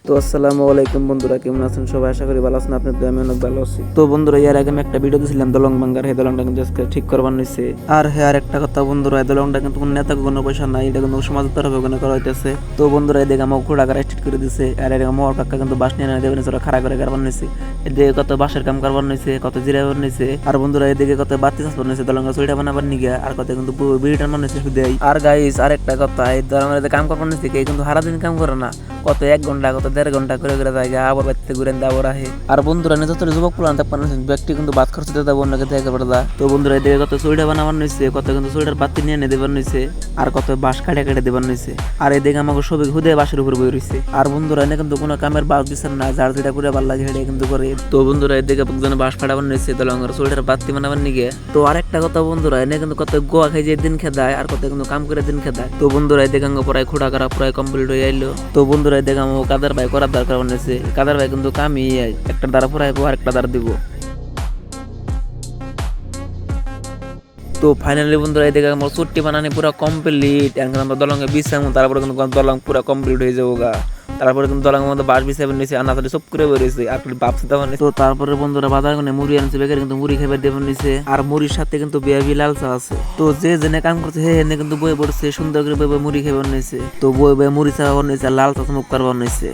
তো আসসালামু আলাইকুম বন্ধুরা, কেমন আছেন সবাই? আশা করি ভালো আছেন। আপনার তো আমি অনেক ভালো আছি। তো বন্ধুরা, এর আগে আমি একটা ভিডিও দিয়েছিলাম দলং ভাঙ্গার, সেই দলংটা কিন্তু আজকে ঠিক করবার নিছে। আর হ্যাঁ, আর একটা কথা বন্ধুরা, এই দলংটা কিন্তু কোনো নেতা কোনো পয়সা নাই, এটা কিন্তু সমাজের তরফে কোনো করা হইতেছে। তো বন্ধুরা, এদিকে আমার ঘোড়া গাড়ি স্টিট করে দিছে, আর এদিকে আমার কাকা কিন্তু বাস নিয়ে দেবেন, ওরা খাড়া করে কারবার নিছে। এদিকে কত বাসের কাম কারবার নিছে, কত জিরাবার নিছে। আর বন্ধুরা, এদিকে কত বাতি চাষবার নিছে দলঙ্গা চুইটা বানাবার নিগে, আর কত কিন্তু বিড়ি টানবার নিছে শুধুই। আর গাইস, আর একটা কথা, এই দলঙ্গের কাম করবার নিছে, কে কিন্তু সারাদিন কাম করে না, কত 1 ঘন্টা কত 1.5 ঘন্টা করে করে জায়গা আবার বাড়িতে ঘুরেন আবার আহে। আর বন্ধুরা, যত যুবক পুরান পারেন ব্যক্তি কিন্তু বাদ খরচ দিতে দেবো অন্যকে দেখে পড়া। তো বন্ধুরা, এদিকে কত চুইটা বানাবার নিছে, কত কিন্তু চুইটার বাতি নিয়ে এনে দেবার নিছে, আর কত বাঁশ কাটে কাটে দেবার নিছে। আর এদিকে আমাকে সবই হুদে বাঁশের উপর বই রয়েছে। আর বন্ধুরা, এনে কিন্তু কোনো কামের বাস দিচ্ছেন না, যার যেটা করে ভালো লাগে সেটা কিন্তু করে। তো বন্ধুরা, এদিকে একজনে বাঁশ ফাটাবার নিছে দলঙ্গের চুইটার বাতি বানাবার নিগে। তো আরেকটা কথা বন্ধুরা, এনে কিন্তু কত গোয়া খাই যে দিন খেদায়, আর কত কিন্তু কাম করে দিন খেদায়। তো বন্ধুরা, এদিকে প্রায় খোড়া করা প্রায় কমপ্লিট হয়ে আইলো। তো বন্ধুরা, এদিকে আমার কাদের ভাই করার দরকার বানিয়েছে, কাদের ভাই কিন্তু কামই একটা দ্বারা ফুরাইবো আর একটা দ্বারা দিব। তো ফাইনালি বন্ধুরা, এদিকে আমার চুট্টি বানানি পুরো কমপ্লিট। এখন আমরা দলঙ্গে বিছামু, তারপরে কিন্তু দলং পুরো কমপ্লিট হয়ে যাবো গা। তারপরে কিন্তু দলঙ্গের মধ্যে বাস বিছাবে নিয়েছে, আনাতালি সব করে বেরিয়েছে, আর বাপসি দেওয়া নিয়েছে। তো তারপরে বন্ধুরা, বাজার করে মুড়ি আনছে, বেকার কিন্তু মুড়ি খাবার দেবেন নিছে। আর মুড়ির সাথে কিন্তু বেয়াবি লাল চা আছে। তো যে জেনে কাম করছে হে এনে কিন্তু বই পড়ছে, সুন্দর করে বই মুড়ি খাবার নিয়েছে। তো বই বই মুড়ি চা বানিয়েছে, লাল চা মুখ কারবার নিয়েছে।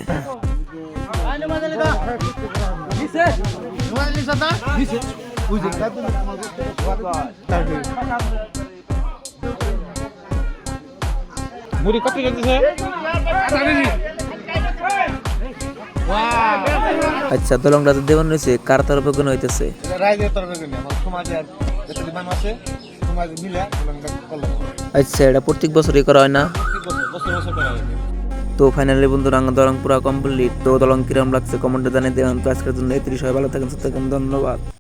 মুড়ি কত কেজি? আচ্ছা, দলংটা দেবেন নিয়েছে, কার তরফে কোনো হইতেছে? আচ্ছা, এটা প্রত্যেক বছরই করা হয় না? তো ফাইনালি বন্ধুরা, দলং পুরো কমপ্লিট। তো দলং কিরম লাগছে কমেন্টে জানিয়ে দেবেন। তো আজকের জন্য 30 সবাই ভালো থাকেন, সুস্থ থাকেন, ধন্যবাদ।